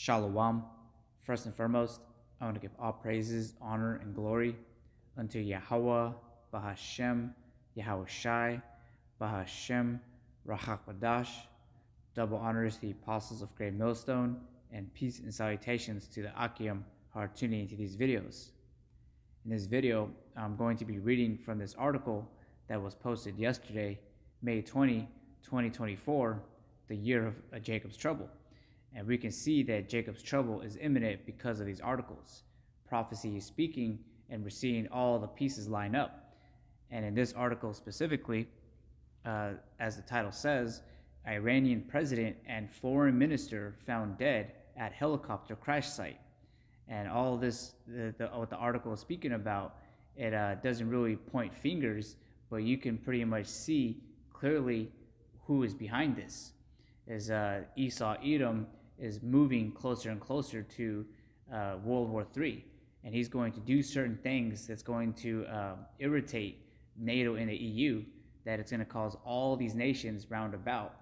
Shalom. First and foremost, I want to give all praises, honor, and glory unto Yahweh, Bahashem, Yahweh Shai, Bahashem, Rahakbadash. Double honors to the apostles of Great Millstone, and peace and salutations to the Akim who are tuning into these videos. In this video, I'm going to be reading from this article that was posted yesterday, May 20, 2024, the year of Jacob's trouble. And we can see that Jacob's trouble is imminent because of these articles. Prophecy is speaking, and we're seeing all the pieces line up. And in this article specifically, as the title says, Iranian President and Foreign Minister found dead at helicopter crash site. And all this, what the article is speaking about, it doesn't really point fingers, but you can pretty much see clearly who is behind this. Is Esau Edom is moving closer and closer to World War III, and he's going to do certain things that's going to irritate NATO and the EU, that it's going to cause all these nations round about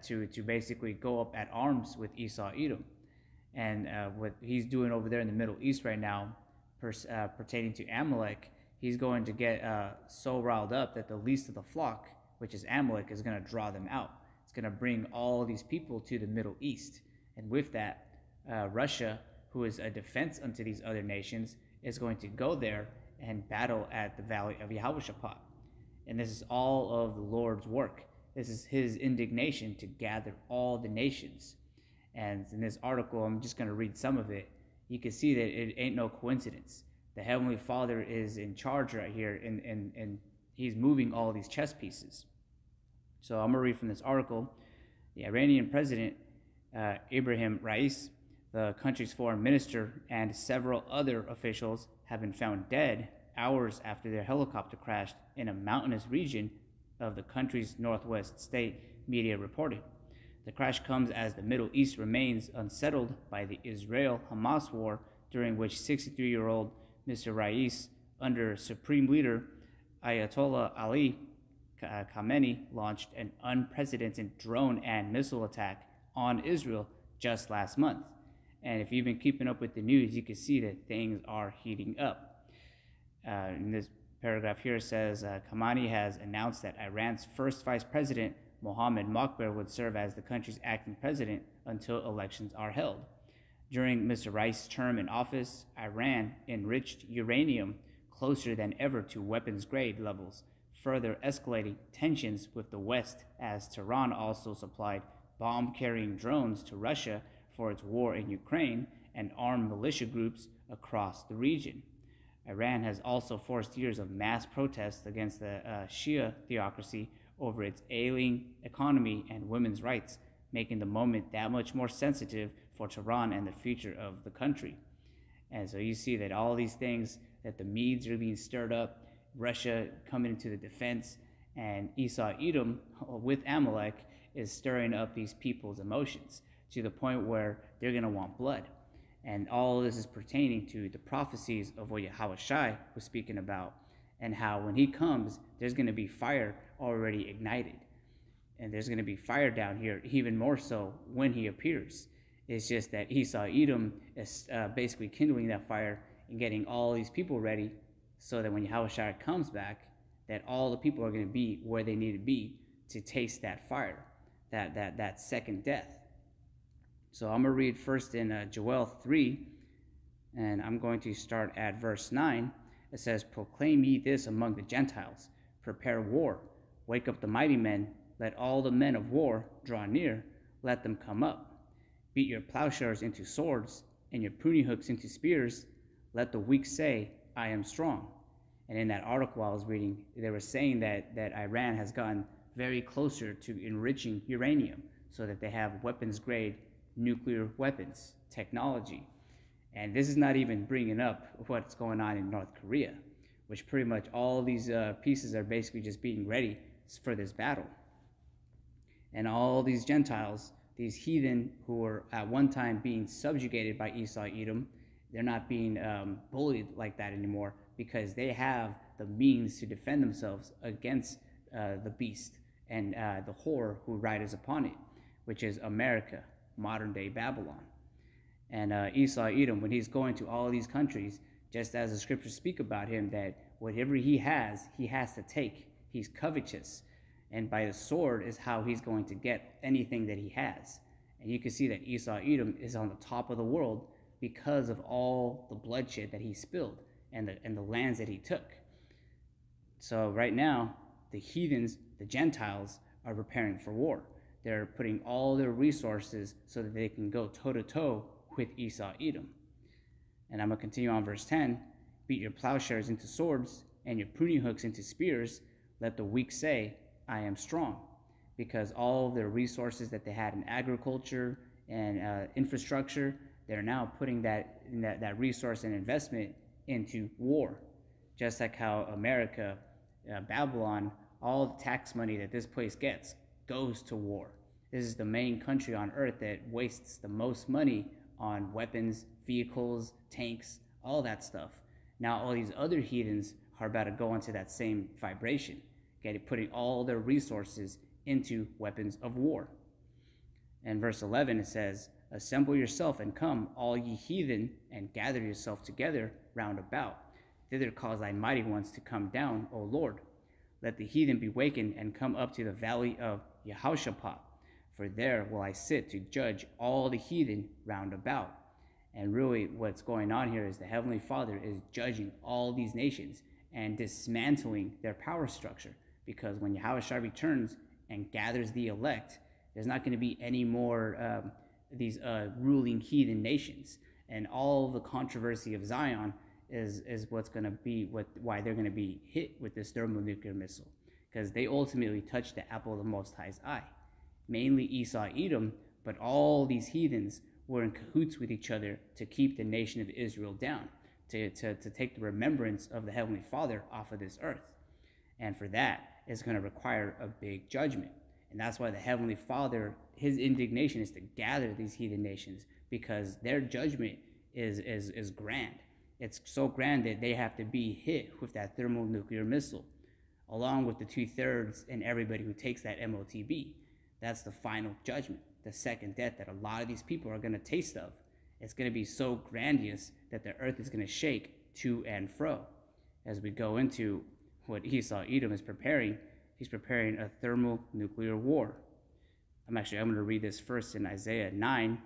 to basically go up at arms with Esau Edom. And what he's doing over there in the Middle East right now, pertaining to Amalek, he's going to get so riled up that the least of the flock, which is Amalek, is going to draw them out. It's going to bring all these people to the Middle East. And with that, Russia, who is a defense unto these other nations, is going to go there and battle at the Valley of Yehoshaphat. And this is all of the Lord's work. This is his indignation to gather all the nations. And in this article, I'm just going to read some of it. You can see that it ain't no coincidence. The Heavenly Father is in charge right here, and he's moving all these chess pieces. So I'm going to read from this article. The Iranian President, Ibrahim Raisi, the country's foreign minister, and several other officials have been found dead hours after their helicopter crashed in a mountainous region of the country's northwest state, media reported. The crash comes as the Middle East remains unsettled by the Israel-Hamas war, during which 63-year-old Mr. Raisi, under Supreme Leader Ayatollah Ali Khamenei, launched an unprecedented drone and missile attack on Israel just last month. And if you've been keeping up with the news, you can see that things are heating up. In this paragraph here says, Khamenei has announced that Iran's first vice president, Mohammad Mokber, would serve as the country's acting president until elections are held. During Mr. Raisi's term in office, Iran enriched uranium closer than ever to weapons-grade levels, further escalating tensions with the West, as Tehran also supplied bomb-carrying drones to Russia for its war in Ukraine and armed militia groups across the region. Iran has also forced years of mass protests against the Shia theocracy over its ailing economy and women's rights, making the moment that much more sensitive for Tehran and the future of the country. And so you see that all these things, that the Medes are being stirred up, Russia coming into the defense, and Esau Edom with Amalek is stirring up these people's emotions to the point where they're going to want blood. And all of this is pertaining to the prophecies of what Yahweh Shai was speaking about, and how when he comes, there's going to be fire already ignited. And there's going to be fire down here, even more so when he appears. It's just that Esau Edom is basically kindling that fire and getting all these people ready, so that when Yahweh Shai comes back, that all the people are going to be where they need to be to taste that fire, that second death. So I'm going to read first in Joel 3, and I'm going to start at verse 9. It says, Proclaim ye this among the Gentiles, prepare war, wake up the mighty men, let all the men of war draw near, let them come up. Beat your plowshares into swords, and your pruning hooks into spears, let the weak say, I am strong. And in that article I was reading, they were saying that Iran has gotten very closer to enriching uranium, so that they have weapons-grade nuclear weapons technology. And this is not even bringing up what's going on in North Korea, which pretty much all these pieces are basically just being ready for this battle. And all these Gentiles, these heathen who were at one time being subjugated by Esau Edom, they're not being bullied like that anymore, because they have the means to defend themselves against the beast and the whore who rides upon it, which is America, modern-day Babylon. And Esau Edom, when he's going to all these countries, just as the scriptures speak about him, that whatever he has to take. He's covetous. And by the sword is how he's going to get anything that he has. And you can see that Esau Edom is on the top of the world because of all the bloodshed that he spilled and the lands that he took. So right now, the heathens, the Gentiles, are preparing for war. They're putting all their resources so that they can go toe-to-toe with Esau Edom. And I'm going to continue on verse 10. Beat your plowshares into swords and your pruning hooks into spears. Let the weak say, I am strong. Because all of their resources that they had in agriculture and infrastructure, they're now putting that resource and investment into war. Just like how America, Babylon, all the tax money that this place gets goes to war. This is the main country on earth that wastes the most money on weapons, vehicles, tanks, all that stuff. Now all these other heathens are about to go into that same vibration, putting all their resources into weapons of war. In verse 11 it says, assemble yourself and come, all ye heathen, and gather yourself together round about. Thither cause thy mighty ones to come down, O Lord. Let the heathen be wakened and come up to the valley of Jehoshaphat, for there will I sit to judge all the heathen round about. And really what's going on here is the Heavenly Father is judging all these nations and dismantling their power structure. Because when Yahushua returns and gathers the elect, there's not going to be any more these ruling heathen nations. And all the controversy of Zion is what's going to be why they're going to be hit with this thermonuclear missile. Because they ultimately touched the apple of the Most High's eye. Mainly Esau Edom, but all these heathens were in cahoots with each other to keep the nation of Israel down, to take the remembrance of the Heavenly Father off of this earth. And for that, it's going to require a big judgment. And that's why the Heavenly Father, his indignation is to gather these heathen nations, because their judgment is grand. It's so grand that they have to be hit with that thermonuclear missile, along with the 2/3 and everybody who takes that MOTB. That's the final judgment, the second death that a lot of these people are going to taste of. It's going to be so grandiose that the earth is going to shake to and fro. As we go into what Esau Edom is preparing, he's preparing a thermonuclear war. I'm going to read this first in Isaiah 9.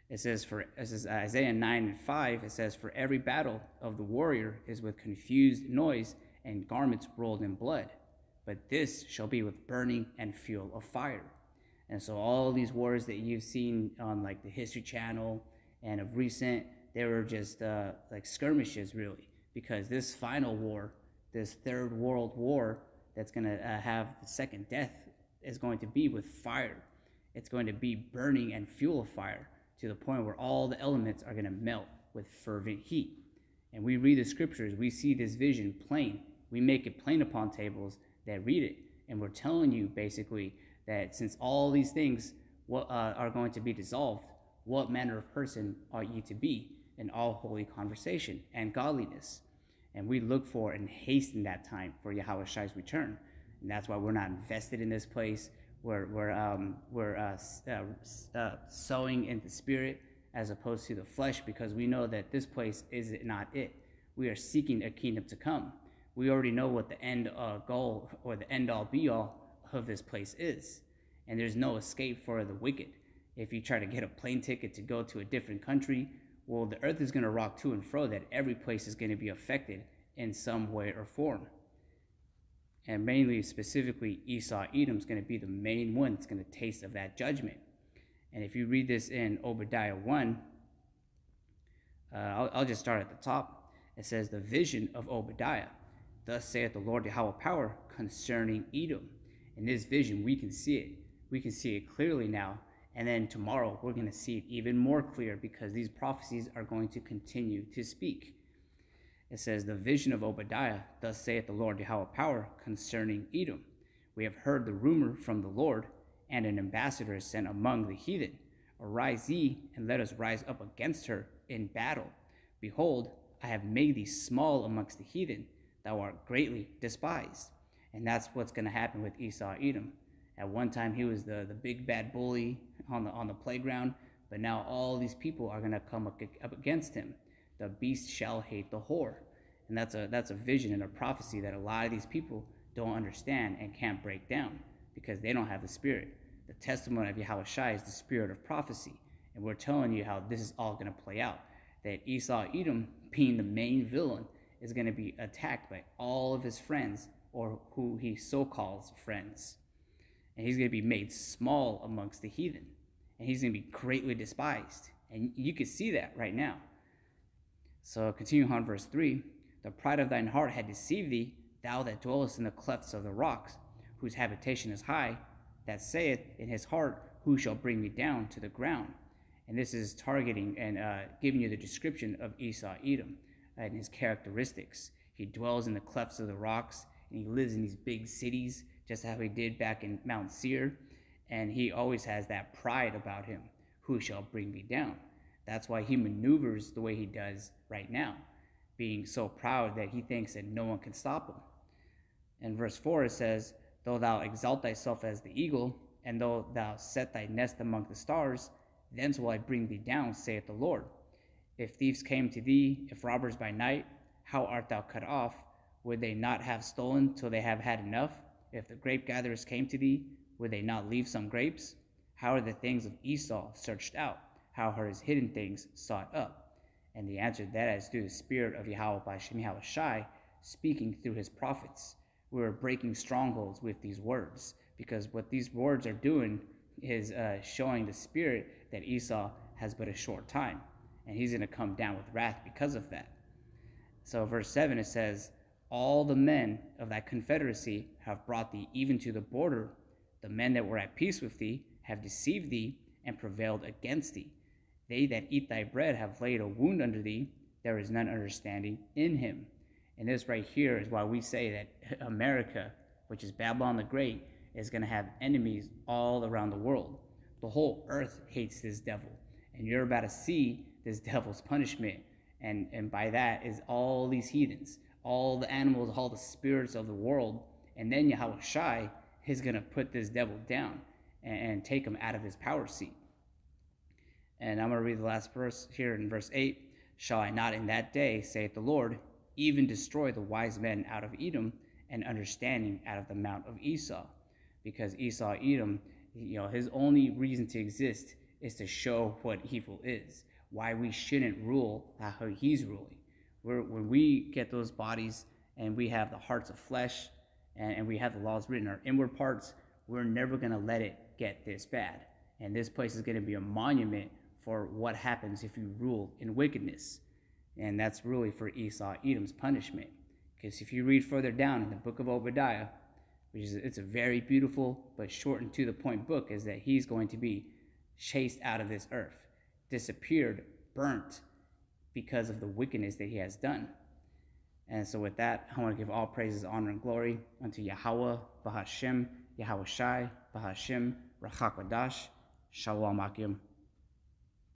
It says Isaiah 9:5, it says, for every battle of the warrior is with confused noise and garments rolled in blood. But this shall be with burning and fuel of fire. And so all these wars that you've seen on like the History Channel and of recent, they were just like skirmishes really. Because this final war, this Third World War that's going to have the second death is going to be with fire. It's going to be burning and fuel of fire to the point where all the elements are going to melt with fervent heat. And we read the scriptures, we see this vision plain. We make it plain upon tables that read it. And we're telling you basically that since all these things are going to be dissolved, what manner of person ought ye to be in all holy conversation and godliness? And we look for and hasten that time for Yahweh's return. And that's why we're not invested in this place. We're sowing in the spirit as opposed to the flesh, because we know that this place is not it. We are seeking a kingdom to come. We already know what the end goal or the end all be all of this place is. And there's no escape for the wicked. If you try to get a plane ticket to go to a different country, well, the earth is going to rock to and fro, that every place is going to be affected in some way or form. And mainly, specifically, Esau Edom is going to be the main one that's going to taste of that judgment. And if you read this in Obadiah 1, I'll just start at the top. It says, the vision of Obadiah. Thus saith the Lord Yahweh power concerning Edom. In this vision, we can see it. We can see it clearly now. And then tomorrow, we're going to see it even more clear, because these prophecies are going to continue to speak. It says, the vision of Obadiah, thus saith the Lord Yahweh power concerning Edom. We have heard the rumor from the Lord, and an ambassador is sent among the heathen. Arise ye, and let us rise up against her in battle. Behold, I have made thee small amongst the heathen. Thou art greatly despised. And that's what's going to happen with Esau Edom. At one time, he was the big bad bully on the playground, but now all these people are going to come up against him. The beast shall hate the whore. And that's a vision and a prophecy that a lot of these people don't understand and can't break down because they don't have the spirit. The testimony of Yahweh Shai is the spirit of prophecy. And we're telling you how this is all going to play out. That Esau Edom, being the main villain, is going to be attacked by all of his friends, or who he so calls friends. And he's going to be made small amongst the heathen. And he's going to be greatly despised. And you can see that right now. So continuing on verse 3, the pride of thine heart had deceived thee, thou that dwellest in the clefts of the rocks, whose habitation is high, that saith in his heart, who shall bring me down to the ground? And this is targeting and giving you the description of Esau Edom and his characteristics. He dwells in the clefts of the rocks, and he lives in these big cities, just how he did back in Mount Seir. And he always has that pride about him. Who shall bring me down? That's why he maneuvers the way he does right now, being so proud that he thinks that no one can stop him. In verse 4 it says, though thou exalt thyself as the eagle, and though thou set thy nest among the stars, thence will I bring thee down, saith the Lord. If thieves came to thee, if robbers by night, how art thou cut off? Would they not have stolen till they have had enough? If the grape gatherers came to thee, would they not leave some grapes? How are the things of Esau searched out? How are his hidden things sought up? And the answer to that is through the spirit of Yahweh B'Shem Yahweh Shai, speaking through his prophets. We're breaking strongholds with these words, because what these words are doing is showing the spirit that Esau has but a short time, and he's going to come down with wrath because of that. So verse 7, it says, all the men of thy confederacy have brought thee even to the border. The men that were at peace with thee have deceived thee and prevailed against thee. They that eat thy bread have laid a wound under thee. There is none understanding in him. And this right here is why we say that America, which is Babylon the Great, is going to have enemies all around the world. The whole earth hates this devil. And you're about to see this devil's punishment. And by that is all these heathens, all the animals, all the spirits of the world. And then Yahweh Shai is going to put this devil down and take him out of his power seat. And I'm going to read the last verse here in verse 8. Shall I not in that day, saith the Lord, even destroy the wise men out of Edom, and understanding out of the mount of Esau? Because Esau Edom, his only reason to exist is to show what evil is, why we shouldn't rule how he's ruling. When we get those bodies and we have the hearts of flesh and we have the laws written in our inward parts, we're never going to let it get this bad. And this place is going to be a monument for what happens if you rule in wickedness. And that's really for Esau Edom's punishment. Because if you read further down in the book of Obadiah, it's a very beautiful but short and to the point book, is that he's going to be chased out of this earth, disappeared, burnt, because of the wickedness that he has done. And so with that, I want to give all praises, honor, and glory unto Yahweh, B'Hashem, Yahweh Shai, B'Hashem, Rachak Wadash, Shalom Akim.